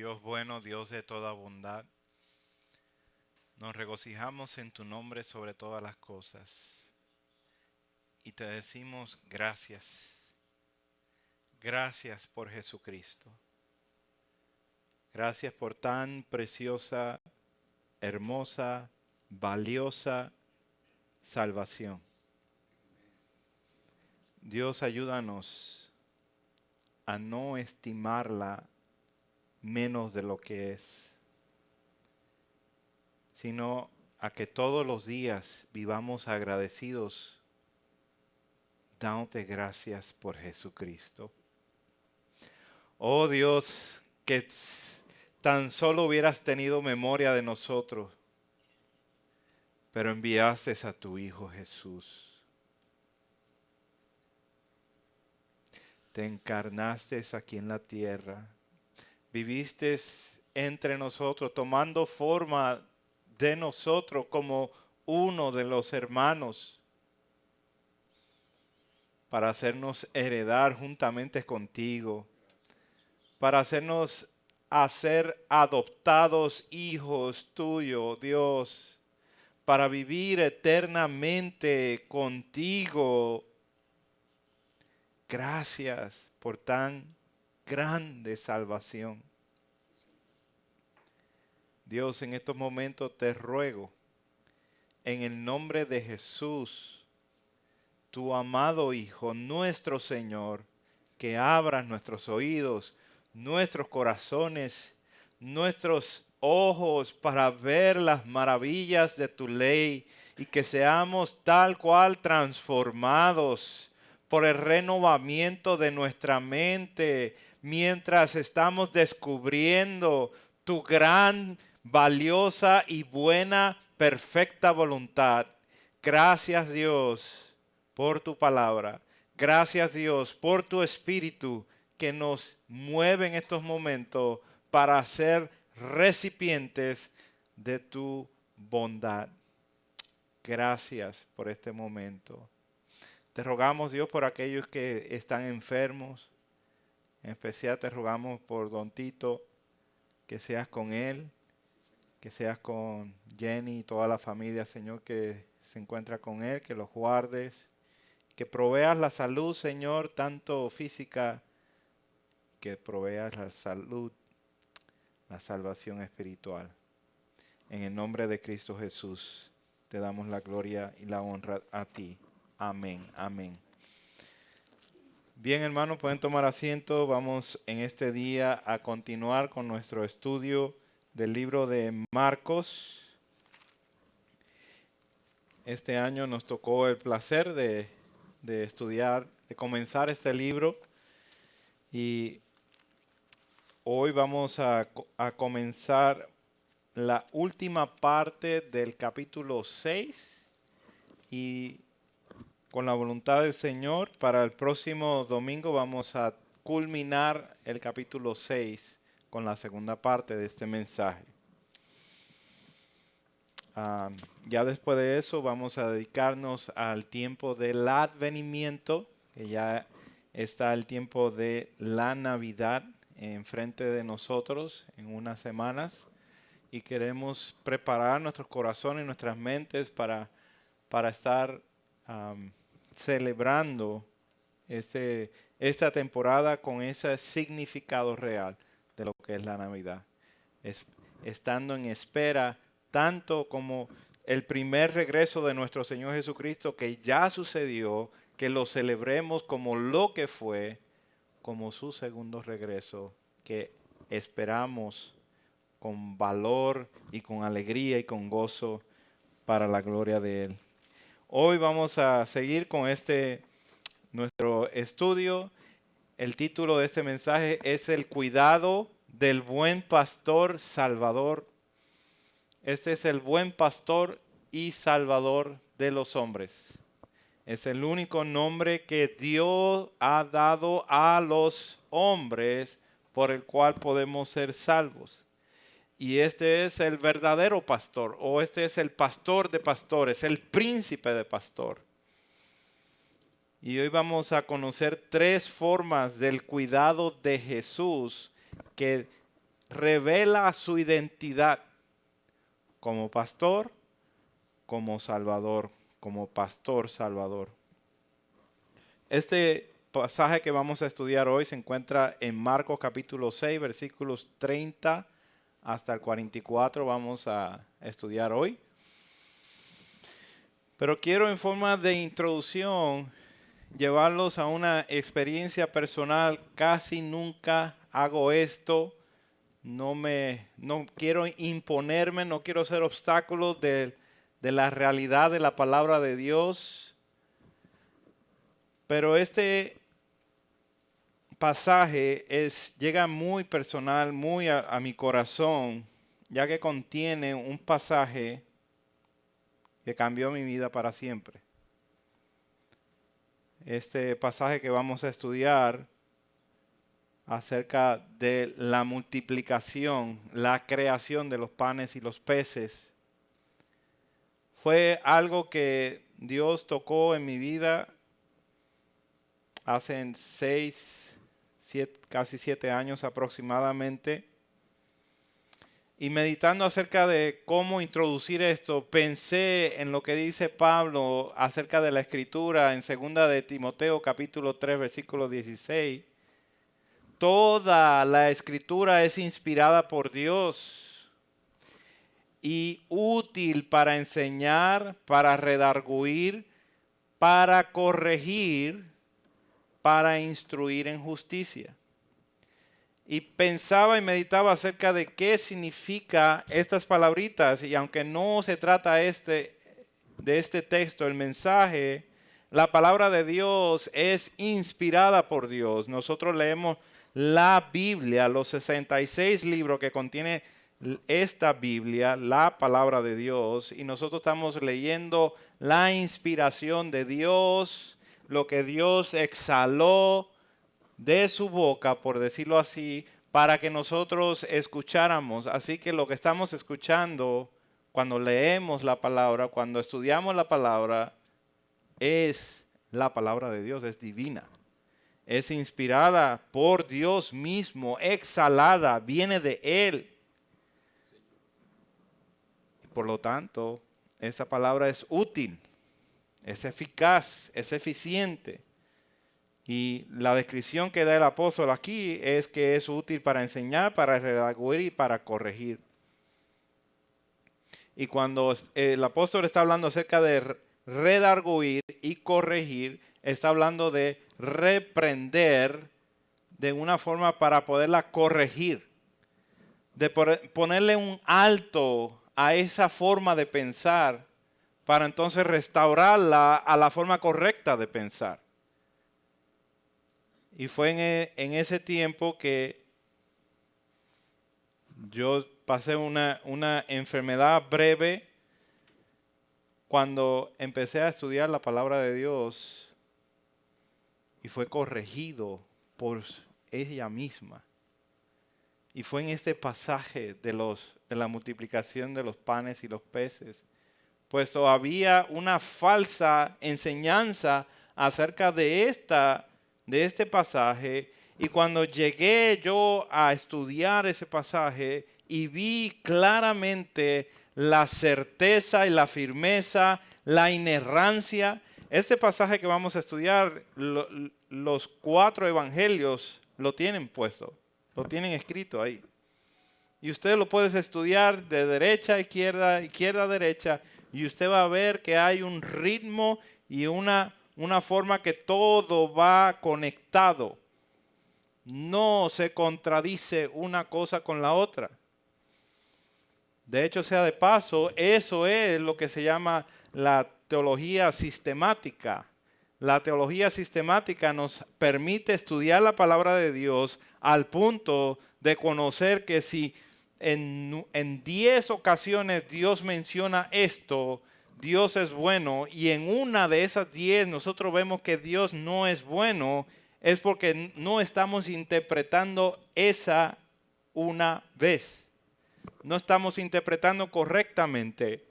Dios bueno, Dios de toda bondad, nos regocijamos en tu nombre sobre todas las cosas y te decimos gracias. Gracias por Jesucristo. Gracias por tan preciosa, hermosa, valiosa salvación. Dios, ayúdanos a no estimarla menos de lo que es, sino a que todos los días vivamos agradecidos, dándote gracias por Jesucristo. Oh Dios, que tan solo hubieras tenido memoria de nosotros, pero enviaste a tu Hijo Jesús. Te encarnaste aquí en la tierra, viviste entre nosotros, tomando forma de nosotros como uno de los hermanos, para hacernos heredar juntamente contigo, para hacer adoptados hijos tuyos, Dios, para vivir eternamente contigo. Gracias por tan grande salvación. Dios, en estos momentos te ruego, en el nombre de Jesús, tu amado Hijo, nuestro Señor, que abras nuestros oídos, nuestros corazones, nuestros ojos para ver las maravillas de tu ley y que seamos tal cual transformados por el renovamiento de nuestra mente mientras estamos descubriendo tu gran, valiosa y buena, perfecta voluntad. Gracias, Dios, por tu palabra. Gracias, Dios, por tu espíritu que nos mueve en estos momentos para ser recipientes de tu bondad. Gracias por este momento. Te rogamos, Dios, por aquellos que están enfermos. En especial te rogamos por Don Tito, que seas con él, que seas con Jenny y toda la familia, Señor, que se encuentra con él, que los guardes, que proveas la salud, Señor, tanto física, que proveas la salud, la salvación espiritual. En el nombre de Cristo Jesús, te damos la gloria y la honra a ti. Amén, amén. Bien, hermanos, pueden tomar asiento. Vamos en este día a continuar con nuestro estudio del libro de Marcos. Este año nos tocó el placer de estudiar, de comenzar este libro. Y hoy vamos a comenzar la última parte del capítulo 6 y con la voluntad del Señor, para el próximo domingo vamos a culminar el capítulo 6 con la segunda parte de este mensaje. Ya después de eso vamos a dedicarnos al tiempo del advenimiento, que ya está el tiempo de la Navidad enfrente de nosotros en unas semanas. Y queremos preparar nuestros corazones y nuestras mentes para estar celebrando esta temporada con ese significado real de lo que es la Navidad. Estando en espera tanto como el primer regreso de nuestro Señor Jesucristo que ya sucedió, que lo celebremos como lo que fue, como su segundo regreso que esperamos con valor y con alegría y con gozo para la gloria de Él. Hoy vamos a seguir con nuestro estudio. El título de este mensaje es El cuidado del buen pastor salvador. Este es el buen pastor y salvador de los hombres. Es el único nombre que Dios ha dado a los hombres por el cual podemos ser salvos. Y este es el verdadero pastor, o este es el pastor de pastores, el príncipe de pastor. Y hoy vamos a conocer tres formas del cuidado de Jesús que revela su identidad como pastor, como salvador, como pastor salvador. Este pasaje que vamos a estudiar hoy se encuentra en Marcos capítulo 6, versículos 30 hasta el 44. Vamos a estudiar hoy. Pero quiero en forma de introducción llevarlos a una experiencia personal. Casi nunca hago esto. No quiero imponerme, no quiero ser obstáculo de la realidad de la palabra de Dios. Pero este pasaje llega muy personal, muy a mi corazón, ya que contiene un pasaje que cambió mi vida para siempre. Este pasaje que vamos a estudiar acerca de la multiplicación, la creación de los panes y los peces, fue algo que Dios tocó en mi vida hace casi 7 años aproximadamente. Y meditando acerca de cómo introducir esto, pensé en lo que dice Pablo acerca de la escritura en 2 de Timoteo capítulo 3 versículo 16. Toda la escritura es inspirada por Dios y útil para enseñar, para redarguir, para corregir, para instruir en justicia. Y pensaba y meditaba acerca de qué significa estas palabritas. Y aunque no se trata de este texto, el mensaje, la palabra de Dios es inspirada por Dios. Nosotros leemos la Biblia, los 66 libros que contiene esta Biblia, la palabra de Dios. Y nosotros estamos leyendo la inspiración de Dios, lo que Dios exhaló de su boca, por decirlo así, para que nosotros escucháramos. Así que lo que estamos escuchando cuando leemos la palabra, cuando estudiamos la palabra, es la palabra de Dios, es divina. Es inspirada por Dios mismo, exhalada, viene de Él. Por lo tanto, esa palabra es útil, es eficaz, es eficiente. Y la descripción que da el apóstol aquí es que es útil para enseñar, para redarguir y para corregir. Y cuando el apóstol está hablando acerca de redarguir y corregir, está hablando de reprender de una forma para poderla corregir, de ponerle un alto a esa forma de pensar para entonces restaurarla a la forma correcta de pensar. Y fue en ese tiempo que yo pasé una enfermedad breve cuando empecé a estudiar la palabra de Dios y fue corregido por ella misma. Y fue en este pasaje de la multiplicación de los panes y los peces. Pues había una falsa enseñanza acerca de este pasaje, y cuando llegué yo a estudiar ese pasaje y vi claramente la certeza y la firmeza, la inerrancia, este pasaje que vamos a estudiar, los 4 evangelios lo tienen puesto, lo tienen escrito ahí. Y usted lo puede estudiar de derecha a izquierda, izquierda a derecha, y usted va a ver que hay un ritmo y una forma que todo va conectado. No se contradice una cosa con la otra. De hecho, sea de paso, eso es lo que se llama la teología sistemática. La teología sistemática nos permite estudiar la palabra de Dios al punto de conocer que si en 10 ocasiones Dios menciona esto, Dios es bueno, y en una de esas 10 nosotros vemos que Dios no es bueno, es porque no estamos interpretando esa una vez. No estamos interpretando correctamente.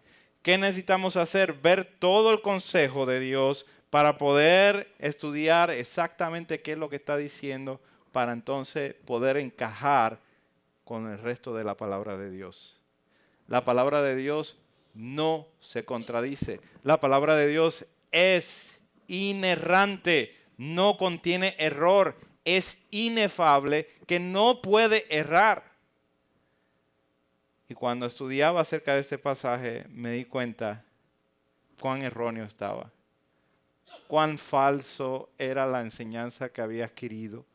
¿Qué necesitamos hacer? Ver todo el consejo de Dios para poder estudiar exactamente qué es lo que está diciendo, para entonces poder encajar con el resto de la palabra de Dios. La palabra de Dios no se contradice. La palabra de Dios es inerrante, no contiene error, es inefable, que no puede errar. Y cuando estudiaba acerca de este pasaje, me di cuenta cuán erróneo estaba, cuán falso era la enseñanza que había adquirido,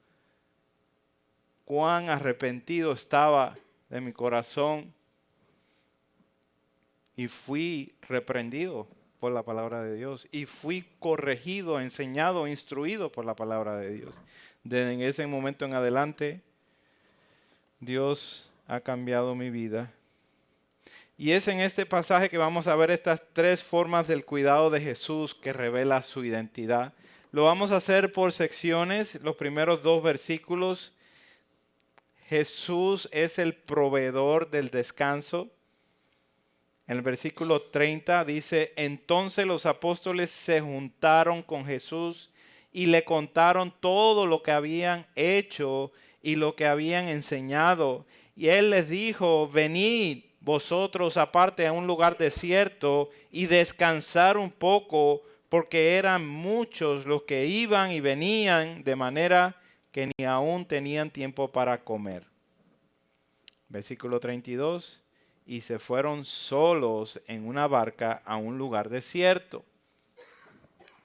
cuán arrepentido estaba de mi corazón. Y fui reprendido por la palabra de Dios. Y fui corregido, enseñado, instruido por la palabra de Dios. Desde ese momento en adelante, Dios ha cambiado mi vida. Y es en este pasaje que vamos a ver estas tres formas del cuidado de Jesús que revela su identidad. Lo vamos a hacer por secciones, los primeros 2 versículos. Jesús es el proveedor del descanso. En el versículo 30 dice, entonces los apóstoles se juntaron con Jesús y le contaron todo lo que habían hecho y lo que habían enseñado. Y él les dijo, venid vosotros aparte a un lugar desierto y descansar un poco, porque eran muchos los que iban y venían, de manera que ni aún tenían tiempo para comer. Versículo 32. Y se fueron solos en una barca a un lugar desierto.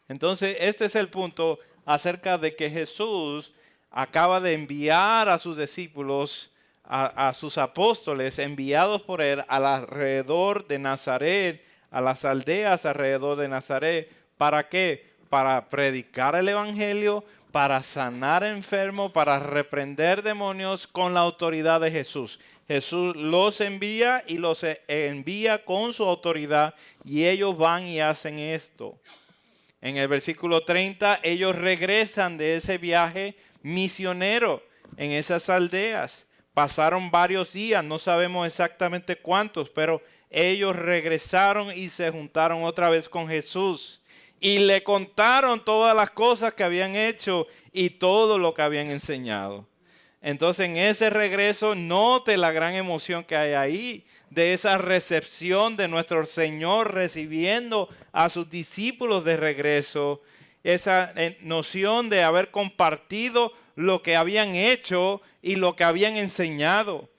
Entonces, este es el punto acerca de que Jesús acaba de enviar a sus discípulos, a sus apóstoles, enviados por él alrededor de Nazaret, a las aldeas alrededor de Nazaret. ¿Para qué? Para predicar el evangelio, para sanar enfermos, para reprender demonios con la autoridad de Jesús. Jesús los envía y los envía con su autoridad y ellos van y hacen esto. En el versículo 30, ellos regresan de ese viaje misionero en esas aldeas. Pasaron varios días, no sabemos exactamente cuántos, pero ellos regresaron y se juntaron otra vez con Jesús. Y le contaron todas las cosas que habían hecho y todo lo que habían enseñado. Entonces en ese regreso, note la gran emoción que hay ahí, de esa recepción de nuestro Señor recibiendo a sus discípulos de regreso, esa noción de haber compartido lo que habían hecho y lo que habían enseñado.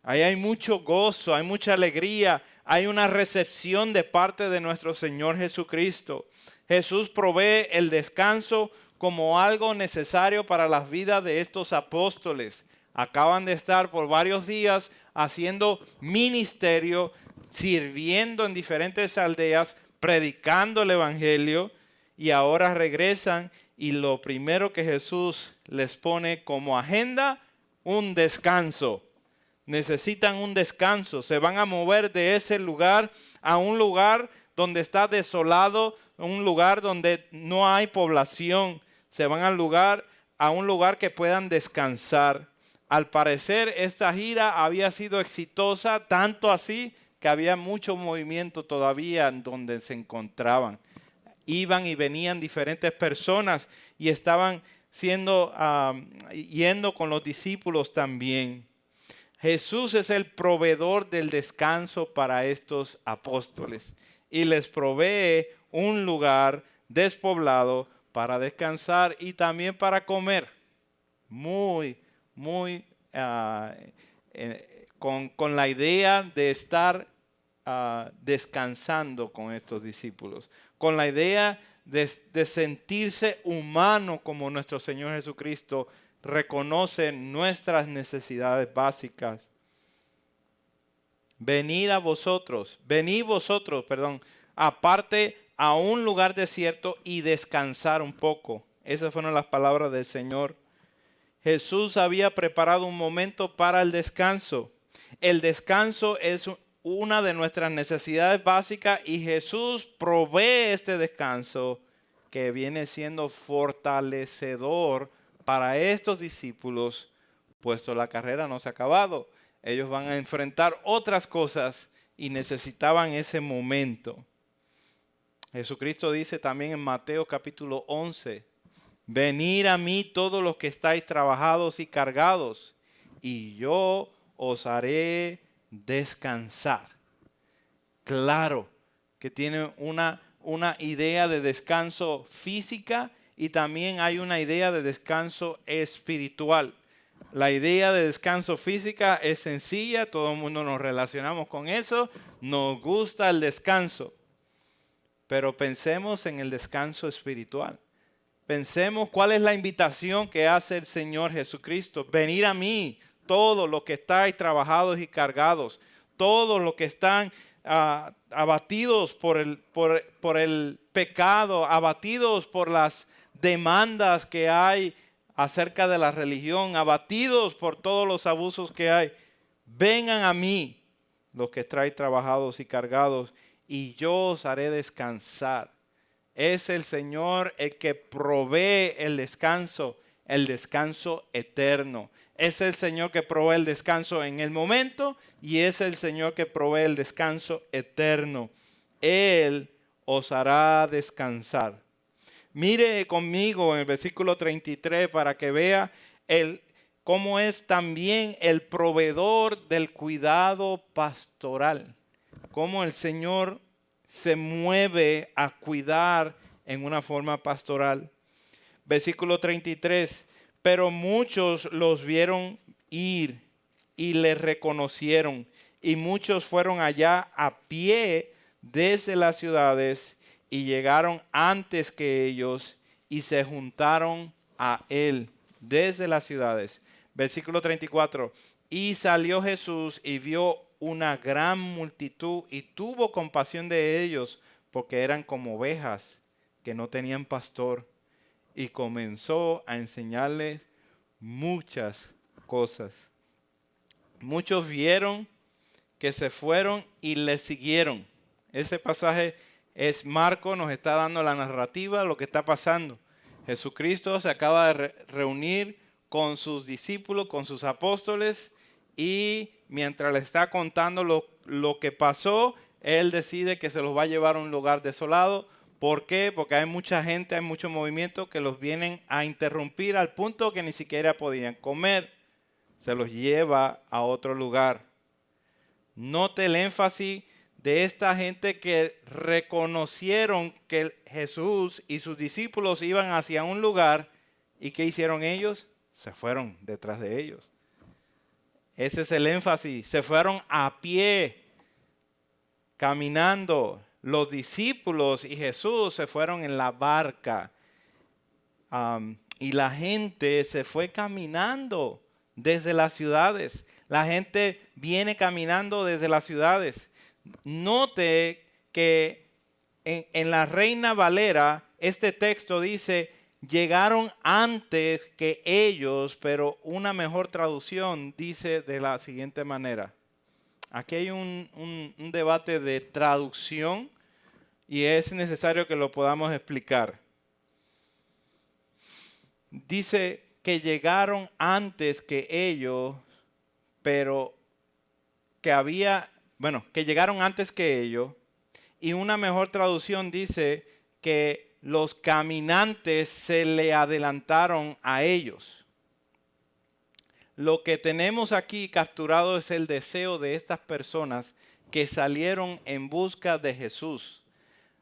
Ahí hay mucho gozo, hay mucha alegría, hay una recepción de parte de nuestro Señor Jesucristo. Jesús provee el descanso como algo necesario para las vidas de estos apóstoles. Acaban de estar por varios días haciendo ministerio, sirviendo en diferentes aldeas, predicando el evangelio, y ahora regresan y lo primero que Jesús les pone como agenda, un descanso. Necesitan un descanso, se van a mover de ese lugar a un lugar donde está desolado, un lugar donde no hay población. Se van a un lugar que puedan descansar. Al parecer esta gira había sido exitosa, tanto así que había mucho movimiento todavía en donde se encontraban. Iban y venían diferentes personas y estaban yendo con los discípulos también. Jesús es el proveedor del descanso para estos apóstoles y les provee un lugar despoblado para descansar y también para comer. Con la idea de estar descansando con estos discípulos, con la idea de sentirse humano como nuestro Señor Jesucristo reconoce nuestras necesidades básicas. Venid vosotros, aparte a un lugar desierto y descansar un poco. Esas fueron las palabras del Señor. Jesús había preparado un momento para el descanso. El descanso es una de nuestras necesidades básicas y Jesús provee este descanso que viene siendo fortalecedor para estos discípulos, puesto la carrera no se ha acabado. Ellos van a enfrentar otras cosas y necesitaban ese momento. Jesucristo dice también en Mateo capítulo 11, venid a mí todos los que estáis trabajados y cargados, y yo os haré descansar. Claro que tiene una idea de descanso física y también hay una idea de descanso espiritual. La idea de descanso física es sencilla, todo el mundo nos relacionamos con eso, nos gusta el descanso. Pero pensemos en el descanso espiritual. Pensemos cuál es la invitación que hace el Señor Jesucristo. Venid a mí, todos los que estáis trabajados y cargados, todos los que están abatidos por el pecado, abatidos por las demandas que hay acerca de la religión, abatidos por todos los abusos que hay. Vengan a mí, los que estáis trabajados y cargados, y yo os haré descansar. Es el Señor el que provee el descanso eterno. Es el Señor que provee el descanso en el momento y es el Señor que provee el descanso eterno. Él os hará descansar. Mire conmigo en el versículo 33 para que vea cómo es también el proveedor del cuidado pastoral. Cómo el Señor se mueve a cuidar en una forma pastoral. Versículo 33. Pero muchos los vieron ir y le reconocieron. Y muchos fueron allá a pie desde las ciudades y llegaron antes que ellos y se juntaron a él desde las ciudades. Versículo 34. Y salió Jesús y vio una gran multitud y tuvo compasión de ellos porque eran como ovejas que no tenían pastor y comenzó a enseñarles muchas cosas. Muchos vieron que se fueron y le siguieron. Ese pasaje es Marco, nos está dando la narrativa, lo que está pasando. Jesucristo se acaba de reunir con sus discípulos, con sus apóstoles, y mientras le está contando lo que pasó, él decide que se los va a llevar a un lugar desolado. ¿Por qué? Porque hay mucha gente, hay mucho movimiento que los vienen a interrumpir al punto que ni siquiera podían comer. Se los lleva a otro lugar. Note el énfasis de esta gente que reconocieron que Jesús y sus discípulos iban hacia un lugar. ¿Y qué hicieron ellos? Se fueron detrás de ellos. Ese es el énfasis. Se fueron a pie, caminando. Los discípulos y Jesús se fueron en la barca. Y la gente se fue caminando desde las ciudades. La gente viene caminando desde las ciudades. Note que en la Reina Valera, este texto dice, llegaron antes que ellos, pero una mejor traducción dice de la siguiente manera. Aquí hay un debate de traducción y es necesario que lo podamos explicar. Dice que llegaron antes que ellos, pero que llegaron antes que ellos. Y una mejor traducción dice que los caminantes se le adelantaron a ellos. Lo que tenemos aquí capturado es el deseo de estas personas que salieron en busca de Jesús.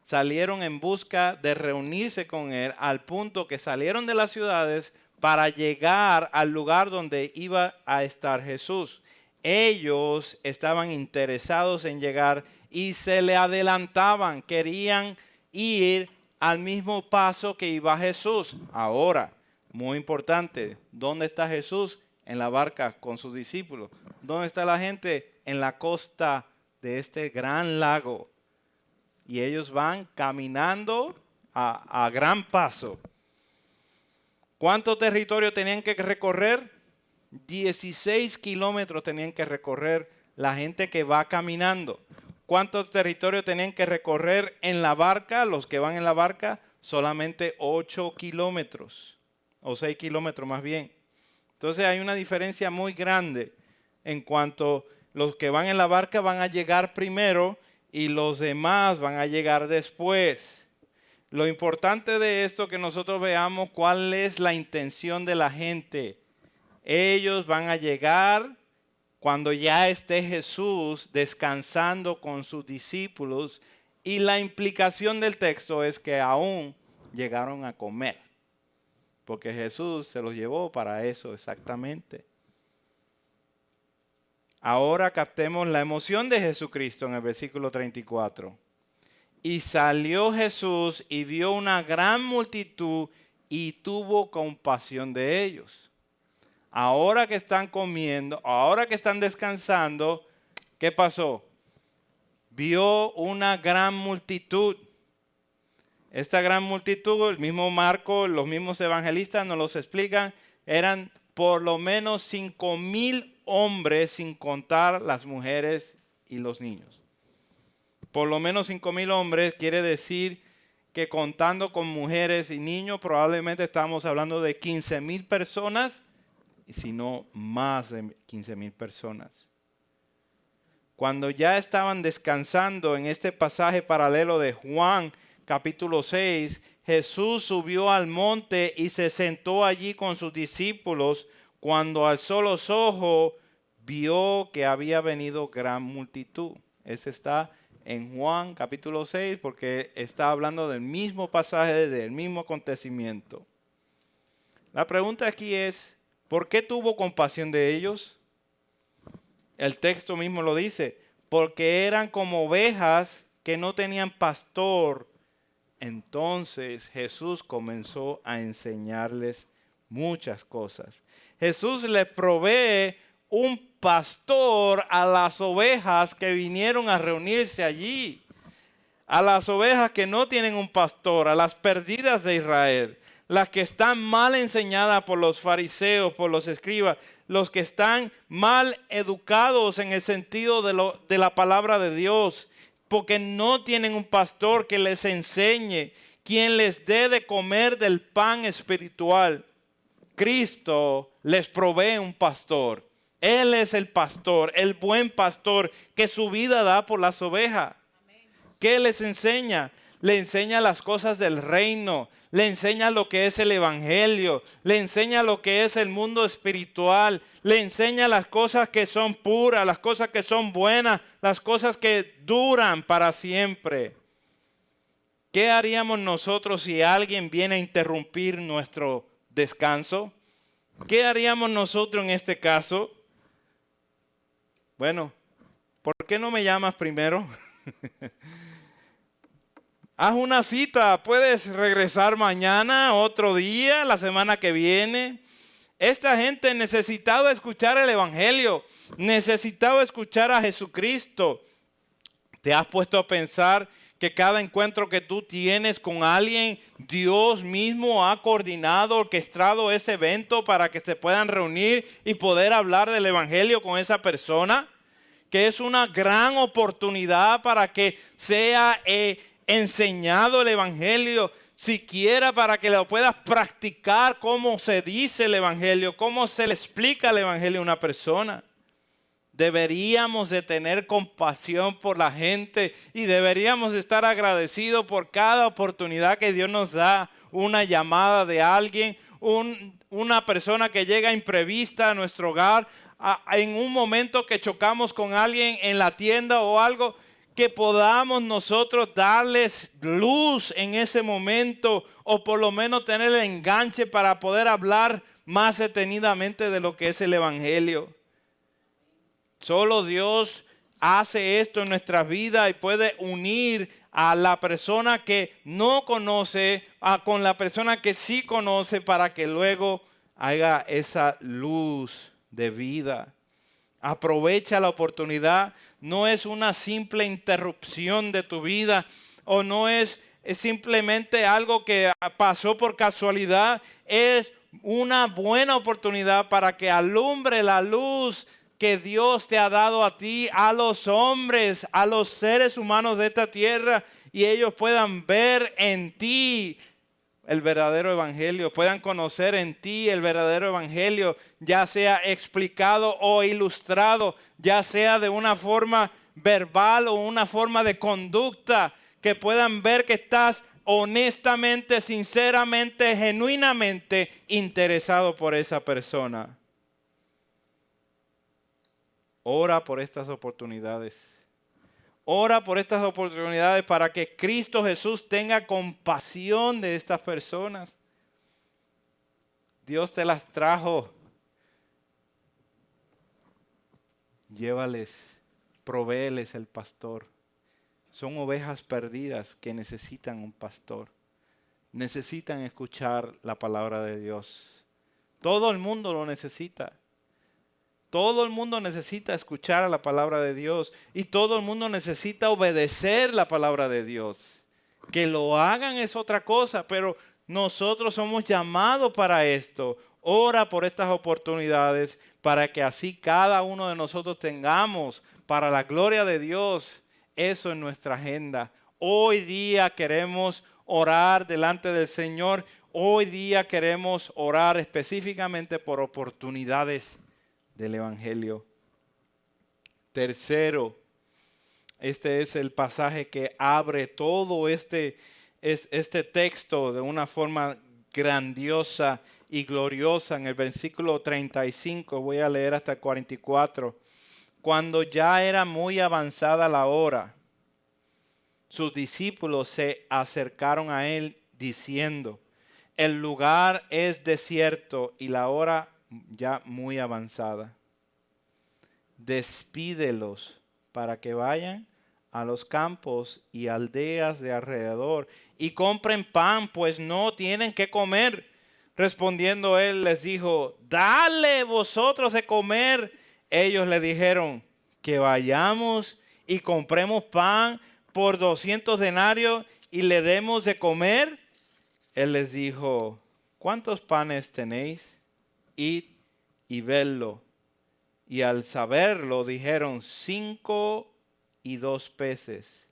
Salieron en busca de reunirse con Él al punto que salieron de las ciudades para llegar al lugar donde iba a estar Jesús. Ellos estaban interesados en llegar y se le adelantaban, querían ir al mismo paso que iba Jesús. Ahora, muy importante, ¿dónde está Jesús? En la barca con sus discípulos. ¿Dónde está la gente? En la costa de este gran lago. Y ellos van caminando a gran paso. ¿Cuánto territorio tenían que recorrer? 16 kilómetros tenían que recorrer la gente que va caminando. ¿Cuánto territorio tenían que recorrer en la barca? Los que van en la barca, solamente 8 kilómetros. O 6 kilómetros más bien. Entonces hay una diferencia muy grande en cuanto los que van en la barca van a llegar primero y los demás van a llegar después. Lo importante de esto es que nosotros veamos cuál es la intención de la gente. Ellos van a llegar cuando ya esté Jesús descansando con sus discípulos, y la implicación del texto es que aún llegaron a comer, porque Jesús se los llevó para eso exactamente. Ahora captemos la emoción de Jesucristo en el versículo 34. Y salió Jesús y vio una gran multitud y tuvo compasión de ellos. Ahora que están comiendo, ahora que están descansando, ¿qué pasó? Vio una gran multitud. Esta gran multitud, el mismo Marcos, los mismos evangelistas nos los explican, eran por lo menos 5,000 hombres, sin contar las mujeres y los niños. Por lo menos 5,000 hombres quiere decir que contando con mujeres y niños probablemente estamos hablando de 15,000 personas, y si no más de 15,000 personas. Cuando ya estaban descansando en este pasaje paralelo de Juan capítulo 6, Jesús subió al monte y se sentó allí con sus discípulos. Cuando alzó los ojos, vio que había venido gran multitud. Ese está en Juan capítulo 6 porque está hablando del mismo pasaje, del mismo acontecimiento. La pregunta aquí es, ¿por qué tuvo compasión de ellos? El texto mismo lo dice, porque eran como ovejas que no tenían pastor. Entonces Jesús comenzó a enseñarles muchas cosas. Jesús les provee un pastor a las ovejas que vinieron a reunirse allí. A las ovejas que no tienen un pastor, a las perdidas de Israel. Las que están mal enseñadas por los fariseos, por los escribas. Los que están mal educados en el sentido de la palabra de Dios. Porque no tienen un pastor que les enseñe, quien les dé de comer del pan espiritual. Cristo les provee un pastor. Él es el pastor, el buen pastor que su vida da por las ovejas. ¿Qué les enseña? Le enseña las cosas del reino, le enseña lo que es el evangelio, le enseña lo que es el mundo espiritual, le enseña las cosas que son puras, las cosas que son buenas, las cosas que duran para siempre. ¿Qué haríamos nosotros si alguien viene a interrumpir nuestro descanso? ¿Qué haríamos nosotros en este caso? Bueno, ¿por qué no me llamas primero? Haz una cita, puedes regresar mañana, otro día, la semana que viene. Esta gente necesitaba escuchar el evangelio, necesitaba escuchar a Jesucristo. ¿Te has puesto a pensar que cada encuentro que tú tienes con alguien, Dios mismo ha coordinado, orquestado ese evento para que se puedan reunir y poder hablar del evangelio con esa persona? Que es una gran oportunidad para que sea enseñado el evangelio, siquiera para que lo puedas practicar, cómo se dice el evangelio, cómo se le explica el evangelio a una persona. Deberíamos de tener compasión por la gente y deberíamos de estar agradecidos por cada oportunidad que Dios nos da. Una llamada de alguien, una persona que llega imprevista a nuestro hogar, en un momento que chocamos con alguien en la tienda o algo, que podamos nosotros darles luz en ese momento o por lo menos tener el enganche para poder hablar más detenidamente de lo que es el evangelio. Solo Dios hace esto en nuestras vidas y puede unir a la persona que no conoce con la persona que sí conoce para que luego haya esa luz de vida. Aprovecha la oportunidad. No es una simple interrupción de tu vida o no es simplemente algo que pasó por casualidad. Es una buena oportunidad para que alumbre la luz que Dios te ha dado a ti, a los hombres, a los seres humanos de esta tierra, y ellos puedan ver en ti el verdadero evangelio, puedan conocer en ti el verdadero evangelio, ya sea explicado o ilustrado, ya sea de una forma verbal o una forma de conducta, que puedan ver que estás honestamente, sinceramente, genuinamente interesado por esa persona. Ora por estas oportunidades. Ora por estas oportunidades para que Cristo Jesús tenga compasión de estas personas. Dios te las trajo. Llévales, provéeles el pastor. Son ovejas perdidas que necesitan un pastor. Necesitan escuchar la palabra de Dios. Todo el mundo lo necesita. Todo el mundo necesita escuchar la palabra de Dios y todo el mundo necesita obedecer la palabra de Dios. Que lo hagan es otra cosa, pero nosotros somos llamados para esto. Ora por estas oportunidades para que así cada uno de nosotros tengamos para la gloria de Dios eso en nuestra agenda. Hoy día queremos orar delante del Señor. Hoy día queremos orar específicamente por oportunidades del Evangelio. Tercero, este es el pasaje que abre todo este texto de una forma grandiosa y gloriosa. En el versículo 35, voy a leer hasta el 44. Cuando ya era muy avanzada la hora, sus discípulos se acercaron a él diciendo: el lugar es desierto y la hora ya muy avanzada. Despídelos para que vayan a los campos y aldeas de alrededor y compren pan, pues no tienen qué comer. Respondiendo él les dijo: dale vosotros de comer. Ellos le dijeron: que vayamos y compremos pan por 200 denarios y le demos de comer. Él les dijo: ¿cuántos panes tenéis? Id y vedlo. Y al saberlo dijeron: 5 y 2 peces.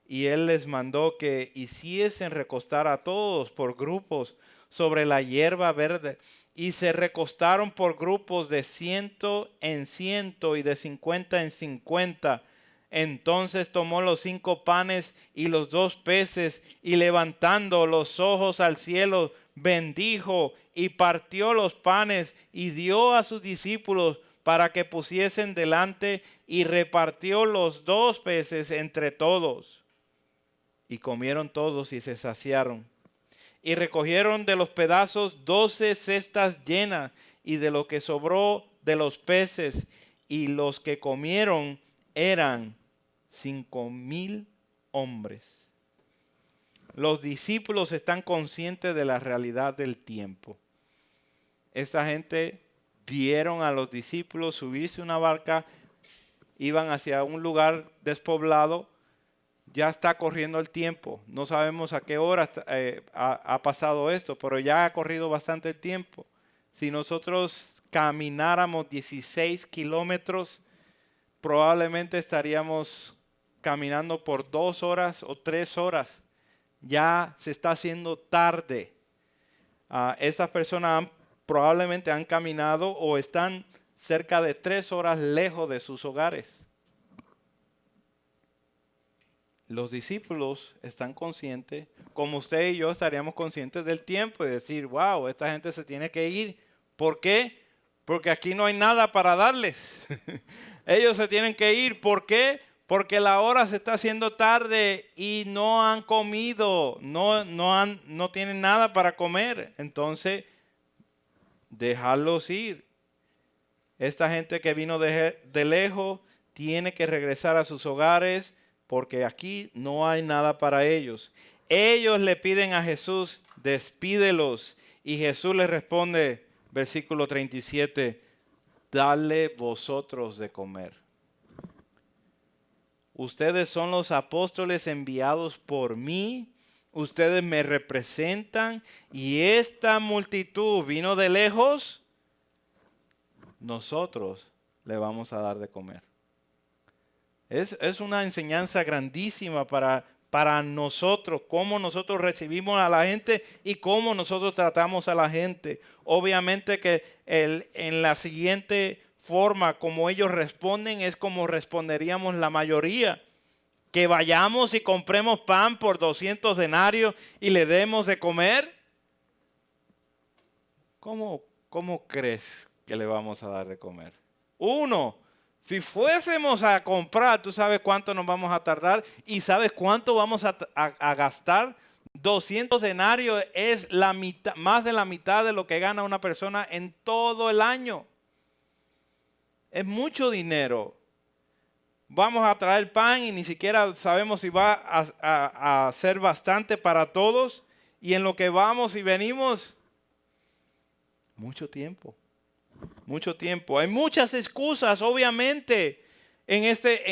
Y él les mandó que hiciesen recostar a todos por grupos sobre la hierba verde. Y se recostaron por grupos de 100 en 100 y de 50 en 50. Entonces tomó los 5 panes y los 2 peces y levantando los ojos al cielo, bendijo y partió los panes y dio a sus discípulos para que pusiesen delante y repartió los 2 peces entre todos. Y comieron todos y se saciaron. Y recogieron de los pedazos 12 cestas llenas y de lo que sobró de los peces, y los que comieron eran 5,000 hombres. Los discípulos están conscientes de la realidad del tiempo. Esta gente vieron a los discípulos subirse a una barca, iban hacia un lugar despoblado, ya está corriendo el tiempo. No sabemos a qué hora ha pasado esto, pero ya ha corrido bastante el tiempo. Si nosotros camináramos 16 kilómetros, probablemente estaríamos caminando por 2 horas o 3 horas. Ya se está haciendo tarde. Estas personas probablemente han caminado o están cerca de 3 horas lejos de sus hogares. Los discípulos están conscientes, como usted y yo estaríamos conscientes del tiempo y decir: wow, esta gente se tiene que ir. ¿Por qué? Porque aquí no hay nada para darles. Ellos se tienen que ir. ¿Por qué? Porque la hora se está haciendo tarde y no han comido, no tienen nada para comer. Entonces, dejarlos ir. Esta gente que vino de lejos tiene que regresar a sus hogares porque aquí no hay nada para ellos. Ellos le piden a Jesús: despídelos. Y Jesús les responde, versículo 37, dale vosotros de comer. Ustedes son los apóstoles enviados por mí. Ustedes me representan y esta multitud vino de lejos. Nosotros le vamos a dar de comer. Es una enseñanza grandísima para nosotros, cómo nosotros recibimos a la gente y cómo nosotros tratamos a la gente. Obviamente que en la siguiente forma como ellos responden es como responderíamos la mayoría. Que vayamos y compremos pan por 200 denarios y le demos de comer. ¿Cómo crees que le vamos a dar de comer? Uno, Si fuésemos a comprar, ¿tú sabes cuánto nos vamos a tardar? ¿Y sabes cuánto vamos a gastar? 200 denarios es la mitad, más de la mitad de lo que gana una persona en todo el año. Es mucho dinero. Vamos a traer pan y ni siquiera sabemos si va a ser bastante para todos. Y en lo que vamos y venimos, mucho tiempo. Mucho tiempo. Hay muchas excusas, obviamente, en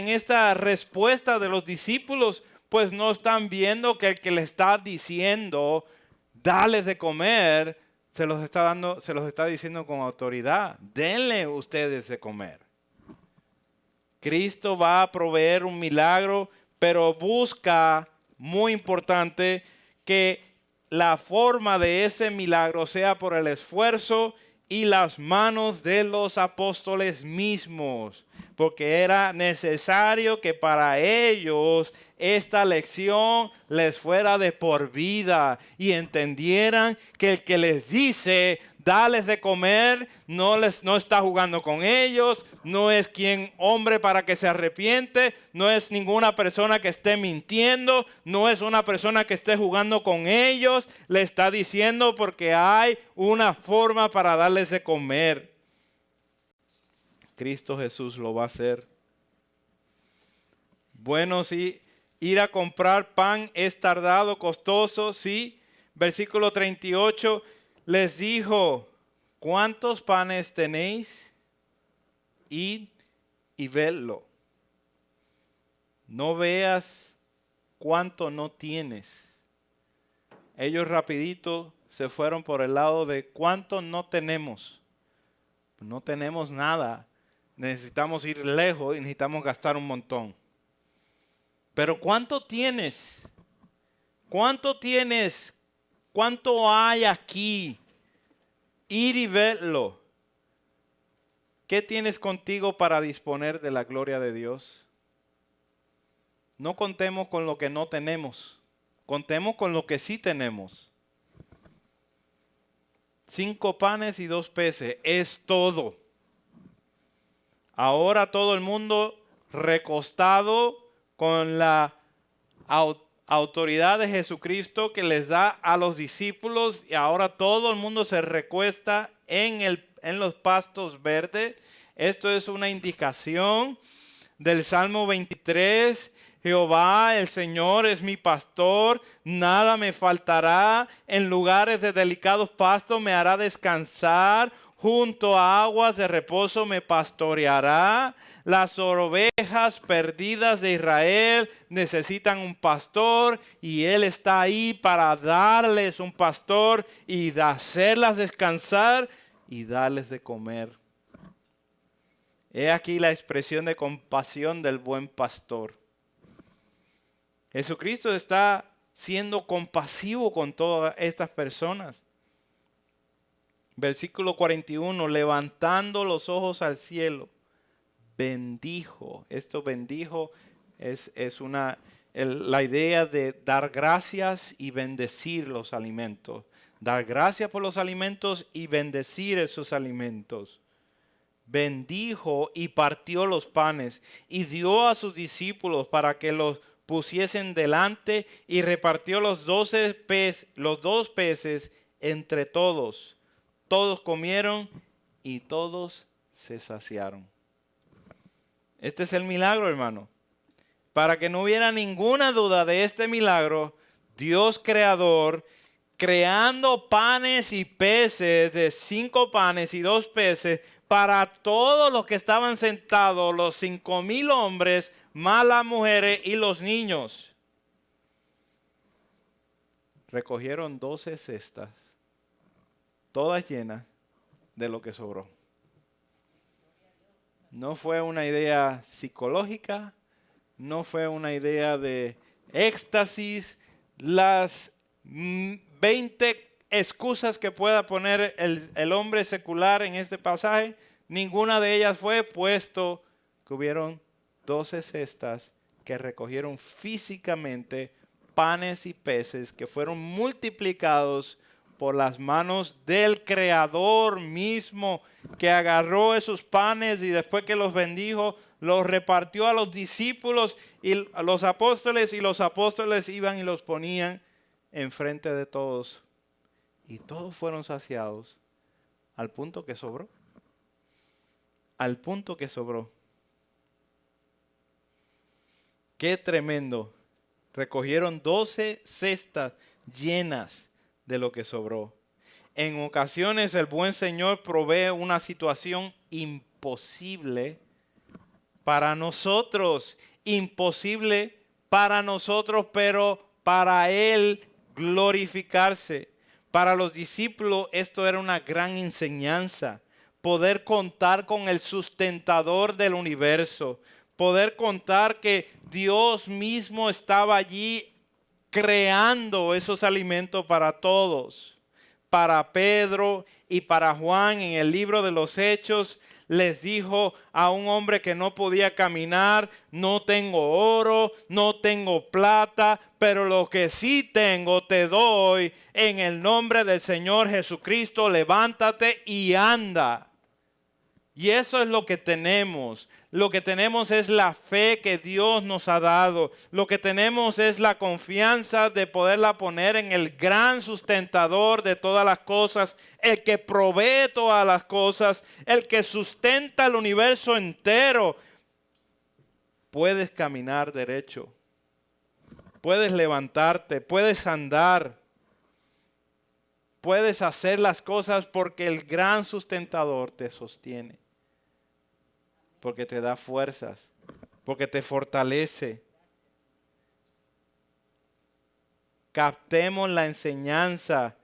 esta respuesta de los discípulos, pues no están viendo que el que le está diciendo, dales de comer, se los está diciendo con autoridad. Denle ustedes de comer. Cristo va a proveer un milagro, pero busca, muy importante, que la forma de ese milagro sea por el esfuerzo y las manos de los apóstoles mismos, porque era necesario que para ellos esta lección les fuera de por vida y entendieran que el que les dice, dales de comer, no está jugando con ellos, no es quien hombre para que se arrepiente, no es ninguna persona que esté mintiendo, no es una persona que esté jugando con ellos, le está diciendo porque hay una forma para darles de comer. Cristo Jesús lo va a hacer. Bueno, sí, ir a comprar pan es tardado, costoso, sí. Versículo 38, les dijo, ¿cuántos panes tenéis? Id y vedlo. No veas cuánto no tienes. Ellos rapidito se fueron por el lado de cuánto no tenemos. No tenemos nada. Necesitamos ir lejos y necesitamos gastar un montón. Pero ¿cuánto tienes? ¿Cuánto tienes? ¿Cuánto hay aquí? Ir y verlo. ¿Qué tienes contigo para disponer de la gloria de Dios? No contemos con lo que no tenemos. Contemos con lo que sí tenemos. 5 panes y 2 peces. Es todo. Ahora todo el mundo recostado con la autoridad de Jesucristo que les da a los discípulos, y ahora todo el mundo se recuesta en los pastos verdes. Esto es una indicación del Salmo 23. Jehová, el Señor, es mi pastor, nada me faltará. En lugares de delicados pastos me hará descansar. Junto a aguas de reposo me pastoreará. Las ovejas perdidas de Israel necesitan un pastor y Él está ahí para darles un pastor y de hacerlas descansar y darles de comer. He aquí la expresión de compasión del buen pastor. Jesucristo está siendo compasivo con todas estas personas. Versículo 41, levantando los ojos al cielo, bendijo. Esto bendijo es la idea de dar gracias y bendecir los alimentos. Dar gracias por los alimentos y bendecir esos alimentos. Bendijo y partió los panes y dio a sus discípulos para que los pusiesen delante y repartió los 2 peces entre todos. Todos comieron y todos se saciaron. Este es el milagro, hermano. Para que no hubiera ninguna duda de este milagro, Dios creador, creando panes y peces, de 5 panes y 2 peces, para todos los que estaban sentados, los 5,000 hombres, más las mujeres y los niños. Recogieron 12 cestas, todas llenas de lo que sobró. No fue una idea psicológica, no fue una idea de éxtasis. Las 20 excusas que pueda poner el hombre secular en este pasaje, ninguna de ellas fue, puesto que hubieron 12 cestas que recogieron físicamente panes y peces que fueron multiplicados por las manos del Creador mismo, que agarró esos panes y después que los bendijo, los repartió a los discípulos y a los apóstoles iban y los ponían enfrente de todos. Y todos fueron saciados al punto que sobró. Al punto que sobró. Qué tremendo. Recogieron 12 cestas llenas de lo que sobró. En ocasiones el buen Señor provee una situación imposible para nosotros. Imposible para nosotros, pero para Él glorificarse. Para los discípulos esto era una gran enseñanza. Poder contar con el sustentador del universo. Poder contar que Dios mismo estaba allí creando esos alimentos para todos. Para Pedro y para Juan en el libro de los Hechos les dijo a un hombre que no podía caminar: no tengo oro, no tengo plata, pero lo que sí tengo te doy. En el nombre del Señor Jesucristo, levántate y anda. Y eso es lo que tenemos. Lo que tenemos es la fe que Dios nos ha dado. Lo que tenemos es la confianza de poderla poner en el gran sustentador de todas las cosas, el que provee todas las cosas, el que sustenta el universo entero. Puedes caminar derecho, puedes levantarte, puedes andar, puedes hacer las cosas porque el gran sustentador te sostiene. Porque te da fuerzas, porque te fortalece. Captemos la enseñanza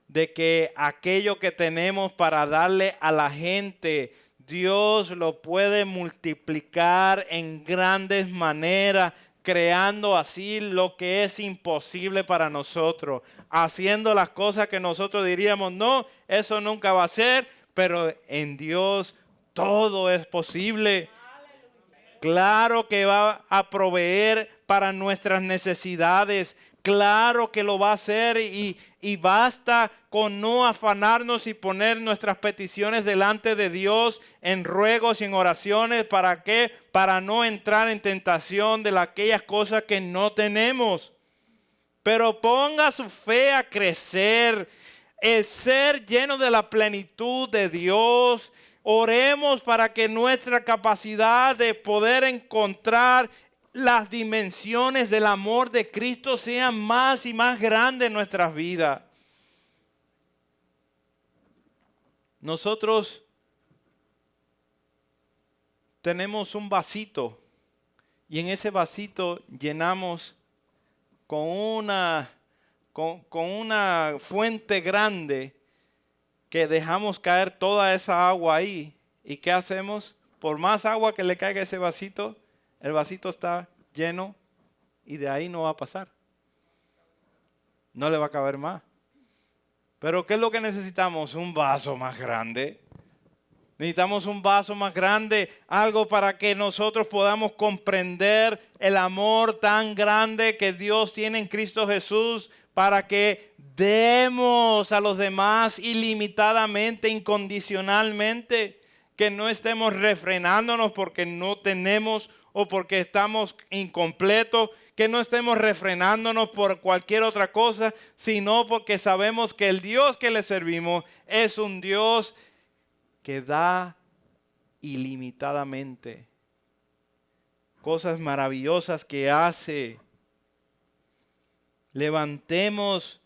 de que aquello que tenemos para darle a la gente, Dios lo puede multiplicar en grandes maneras, creando así lo que es imposible para nosotros, haciendo las cosas que nosotros diríamos: no, eso nunca va a ser, pero en Dios todo es posible. Claro que va a proveer para nuestras necesidades. Claro que lo va a hacer y basta con no afanarnos y poner nuestras peticiones delante de Dios en ruegos y en oraciones. ¿Para qué? Para no entrar en tentación de aquellas cosas que no tenemos. Pero ponga su fe a crecer, el ser lleno de la plenitud de Dios. Oremos para que nuestra capacidad de poder encontrar las dimensiones del amor de Cristo sean más y más grandes en nuestras vidas. Nosotros tenemos un vasito y en ese vasito llenamos con una fuente grande que dejamos caer toda esa agua ahí. ¿Y qué hacemos? Por más agua que le caiga a ese vasito, el vasito está lleno y de ahí no va a pasar. No le va a caber más. Pero ¿qué es lo que necesitamos? Un vaso más grande. Necesitamos un vaso más grande, algo para que nosotros podamos comprender el amor tan grande que Dios tiene en Cristo Jesús, para que demos a los demás ilimitadamente, incondicionalmente, que no estemos refrenándonos porque no tenemos o porque estamos incompletos, que no estemos refrenándonos por cualquier otra cosa, sino porque sabemos que el Dios que le servimos es un Dios que da ilimitadamente, cosas maravillosas que hace. Levantemos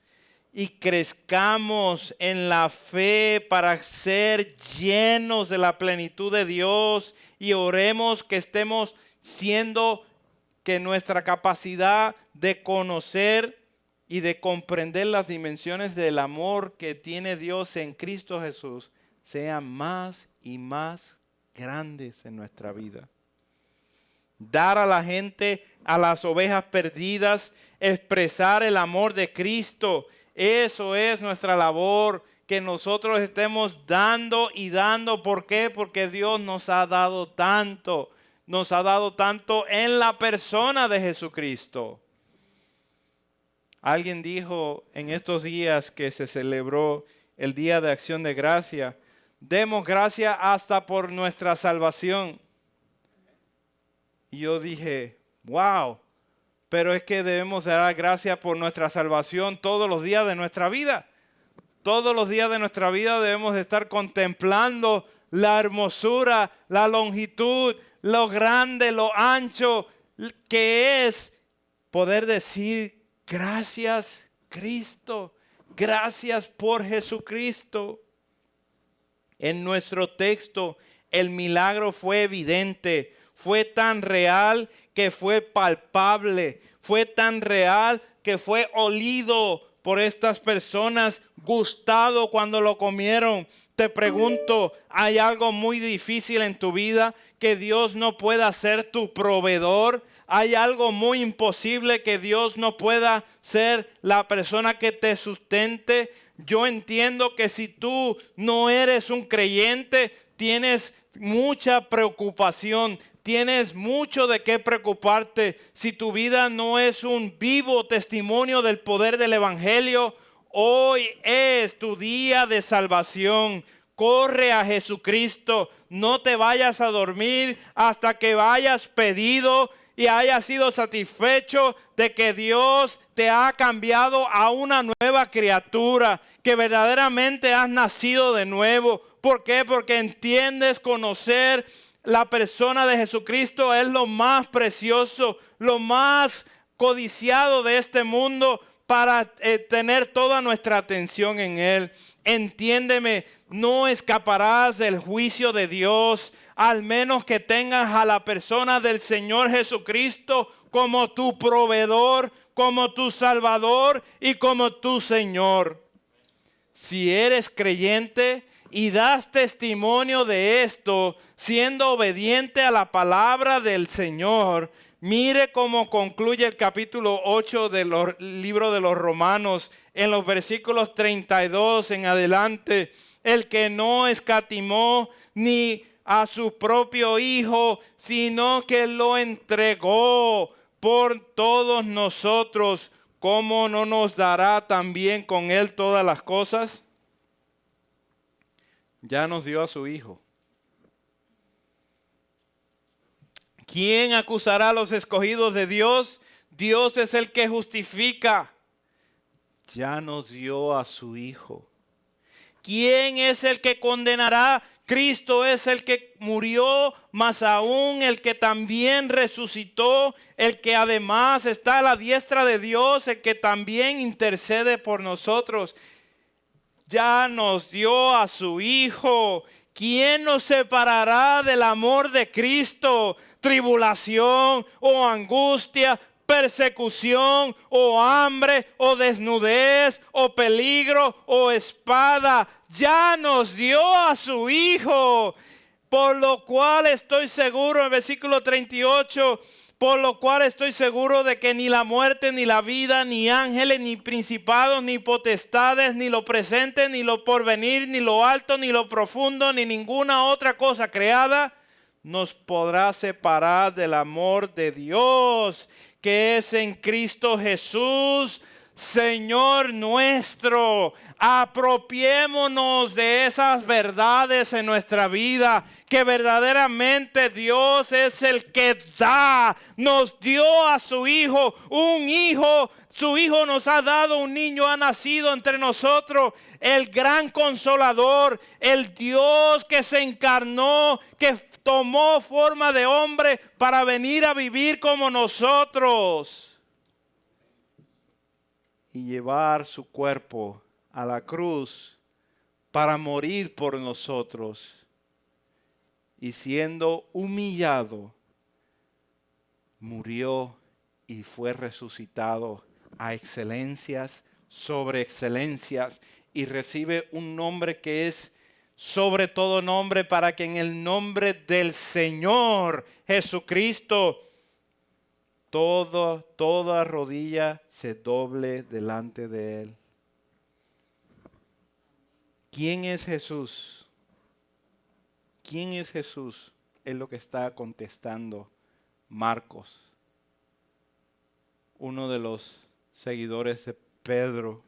y crezcamos en la fe para ser llenos de la plenitud de Dios, y oremos que estemos siendo, que nuestra capacidad de conocer y de comprender las dimensiones del amor que tiene Dios en Cristo Jesús sean más y más grandes en nuestra vida. Dar a la gente, a las ovejas perdidas, expresar el amor de Cristo. Eso es nuestra labor, que nosotros estemos dando y dando. ¿Por qué? Porque Dios nos ha dado tanto. Nos ha dado tanto en la persona de Jesucristo. Alguien dijo en estos días que se celebró el Día de Acción de Gracia, demos gracia hasta por nuestra salvación. Y yo dije, wow, pero es que debemos dar gracias por nuestra salvación todos los días de nuestra vida. Todos los días de nuestra vida debemos estar contemplando la hermosura, la longitud, lo grande, lo ancho que es poder decir gracias Cristo, gracias por Jesucristo. En nuestro texto el milagro fue evidente, fue tan real que fue palpable, fue tan real que fue olido por estas personas, gustado cuando lo comieron. Te pregunto, ¿hay algo muy difícil en tu vida que Dios no pueda ser tu proveedor? ¿Hay algo muy imposible que Dios no pueda ser la persona que te sustente? Yo entiendo que si tú no eres un creyente, tienes mucha preocupación, tienes mucho de qué preocuparte. Si tu vida no es un vivo testimonio del poder del Evangelio, hoy es tu día de salvación. Corre a Jesucristo. No te vayas a dormir hasta que hayas pedido y hayas sido satisfecho de que Dios te ha cambiado a una nueva criatura, que verdaderamente has nacido de nuevo. ¿Por qué? Porque entiendes conocer la persona de Jesucristo es lo más precioso, lo más codiciado de este mundo para tener toda nuestra atención en Él. Entiéndeme, no escaparás del juicio de Dios, al menos que tengas a la persona del Señor Jesucristo como tu proveedor, como tu Salvador y como tu Señor. Si eres creyente y das testimonio de esto, siendo obediente a la palabra del Señor, mire cómo concluye el capítulo 8 del libro de los Romanos, en los versículos 32 en adelante. El que no escatimó ni a su propio Hijo, sino que lo entregó por todos nosotros, ¿cómo no nos dará también con Él todas las cosas? Ya nos dio a su Hijo. ¿Quién acusará a los escogidos de Dios? Dios es el que justifica. Ya nos dio a su Hijo. ¿Quién es el que condenará? Cristo es el que murió, más aún el que también resucitó, el que además está a la diestra de Dios, el que también intercede por nosotros. Ya nos dio a su Hijo. ¿Quién nos separará del amor de Cristo? Tribulación o angustia, persecución o hambre o desnudez o peligro o espada. Ya nos dio a su Hijo. Por lo cual estoy seguro, en versículo 38, por lo cual estoy seguro de que ni la muerte, ni la vida, ni ángeles, ni principados, ni potestades, ni lo presente, ni lo porvenir, ni lo alto, ni lo profundo, ni ninguna otra cosa creada nos podrá separar del amor de Dios, que es en Cristo Jesús, Señor nuestro. Apropiémonos de esas verdades en nuestra vida, que verdaderamente Dios es el que da. Nos dio a su Hijo, un Hijo. Su Hijo nos ha dado, un niño ha nacido entre nosotros, el gran consolador, el Dios que se encarnó, que tomó forma de hombre para venir a vivir como nosotros y llevar su cuerpo a la cruz para morir por nosotros, y siendo humillado, murió y fue resucitado a excelencias sobre excelencias, y recibe un nombre que es sobre todo nombre, para que en el nombre del Señor Jesucristo toda rodilla se doble delante de Él. ¿Quién es Jesús? ¿Quién es Jesús? Es lo que está contestando Marcos, uno de los seguidores de Pedro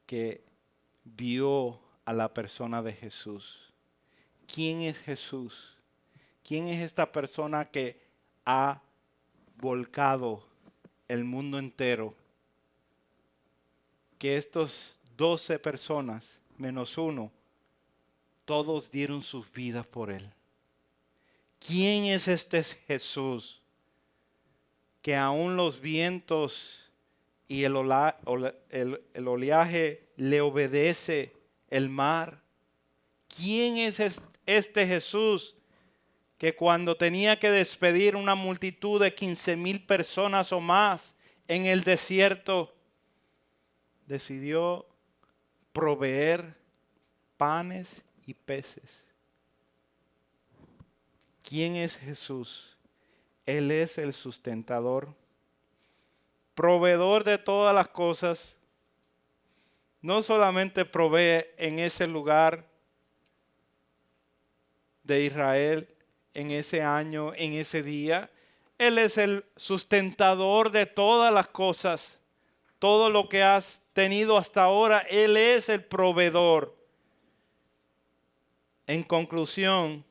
que vio a la persona de Jesús. ¿Quién es Jesús? ¿Quién es esta persona que ha volcado el mundo entero? Que estos 12 personas, menos uno, todos dieron sus vidas por él. ¿Quién es este Jesús? Que aún los vientos y el oleaje le obedece, el mar. ¿Quién es este Jesús que cuando tenía que despedir una multitud de 15,000 personas o más en el desierto, decidió proveer panes y peces? ¿Quién es Jesús? Él es el sustentador, proveedor de todas las cosas. No solamente provee en ese lugar de Israel, en ese año, en ese día. Él es el sustentador de todas las cosas. Todo lo que has tenido hasta ahora, Él es el proveedor. En conclusión,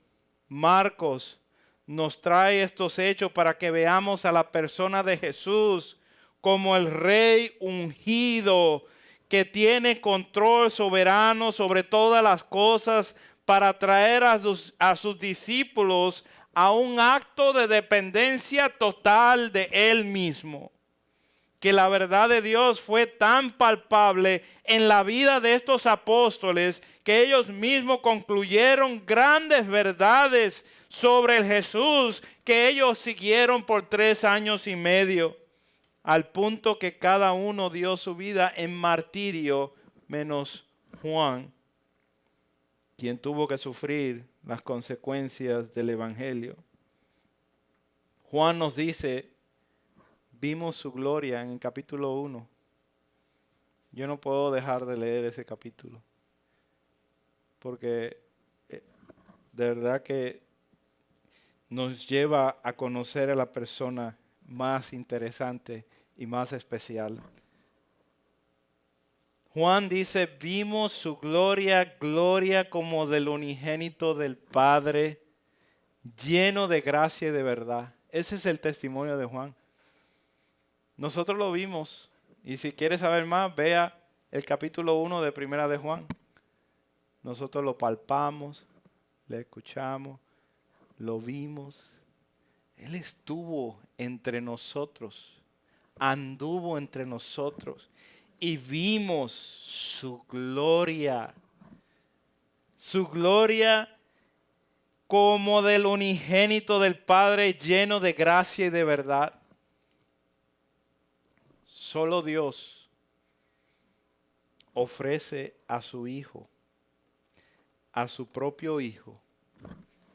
Marcos nos trae estos hechos para que veamos a la persona de Jesús como el Rey ungido que tiene control soberano sobre todas las cosas para traer a sus discípulos a un acto de dependencia total de Él mismo. Que la verdad de Dios fue tan palpable en la vida de estos apóstoles que ellos mismos concluyeron grandes verdades sobre el Jesús que ellos siguieron por 3 años y medio, al punto que cada uno dio su vida en martirio, menos Juan, quien tuvo que sufrir las consecuencias del Evangelio. Juan nos dice: vimos su gloria en el capítulo 1. Yo no puedo dejar de leer ese capítulo, porque de verdad que nos lleva a conocer a la persona más interesante y más especial. Juan dice: vimos su gloria, gloria como del unigénito del Padre, lleno de gracia y de verdad. Ese es el testimonio de Juan. Nosotros lo vimos, y si quieres saber más, vea el capítulo 1 de Primera de Juan. Nosotros lo palpamos, le escuchamos, lo vimos. Él estuvo entre nosotros, anduvo entre nosotros y vimos su gloria como del unigénito del Padre, lleno de gracia y de verdad. Solo Dios ofrece a su Hijo, a su propio Hijo,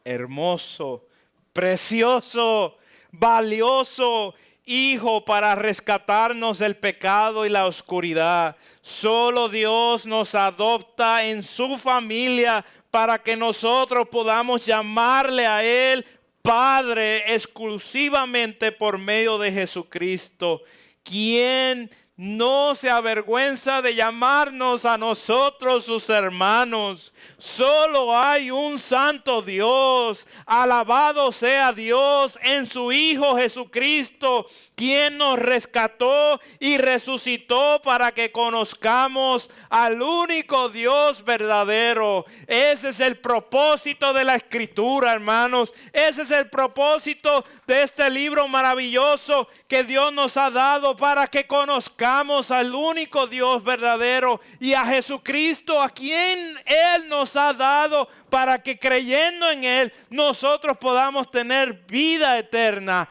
hermoso, precioso, valioso Hijo para rescatarnos del pecado y la oscuridad. Solo Dios nos adopta en su familia para que nosotros podamos llamarle a Él Padre exclusivamente por medio de Jesucristo, quien no se avergüenza de llamarnos a nosotros sus hermanos. Solo hay un santo Dios. Alabado sea Dios en su Hijo Jesucristo, quien nos rescató y resucitó para que conozcamos al único Dios verdadero. Ese es el propósito de la Escritura, hermanos. Ese es el propósito de este libro maravilloso que Dios nos ha dado para que conozcamos al único Dios verdadero y a Jesucristo, a quien Él nos ha dado, para que creyendo en Él nosotros podamos tener vida eterna.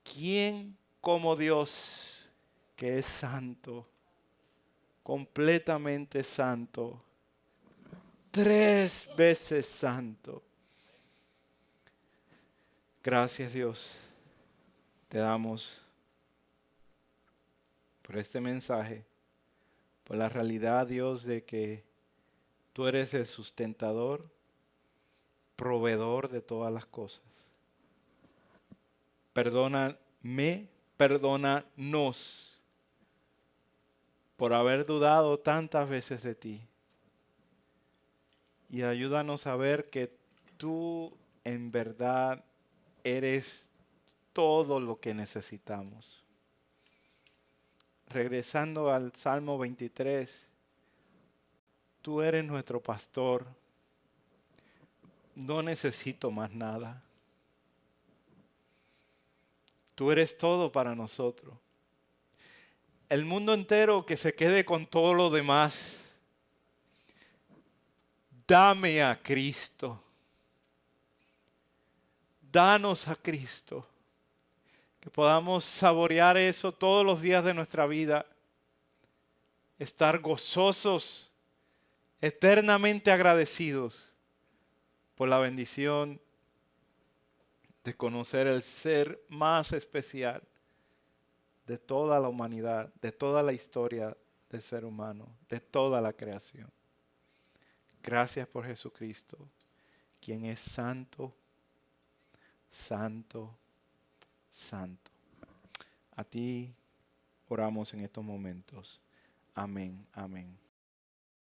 ¿Quién como Dios, que es santo, completamente santo, 3 veces santo? Gracias, Dios, te damos por este mensaje, por la realidad, Dios, de que tú eres el sustentador, proveedor de todas las cosas. Perdóname Perdónanos por haber dudado tantas veces de ti. Y ayúdanos a ver que tú en verdad eres todo lo que necesitamos. Regresando al Salmo 23, tú eres nuestro pastor. No necesito más nada. Tú eres todo para nosotros. El mundo entero que se quede con todo lo demás. Dame a Cristo. Danos a Cristo. Que podamos saborear eso todos los días de nuestra vida. Estar gozosos, eternamente agradecidos por la bendición de conocer el ser más especial de toda la humanidad, de toda la historia del ser humano, de toda la creación. Gracias por Jesucristo, quien es santo, santo, santo. A ti oramos en estos momentos. Amén, amén.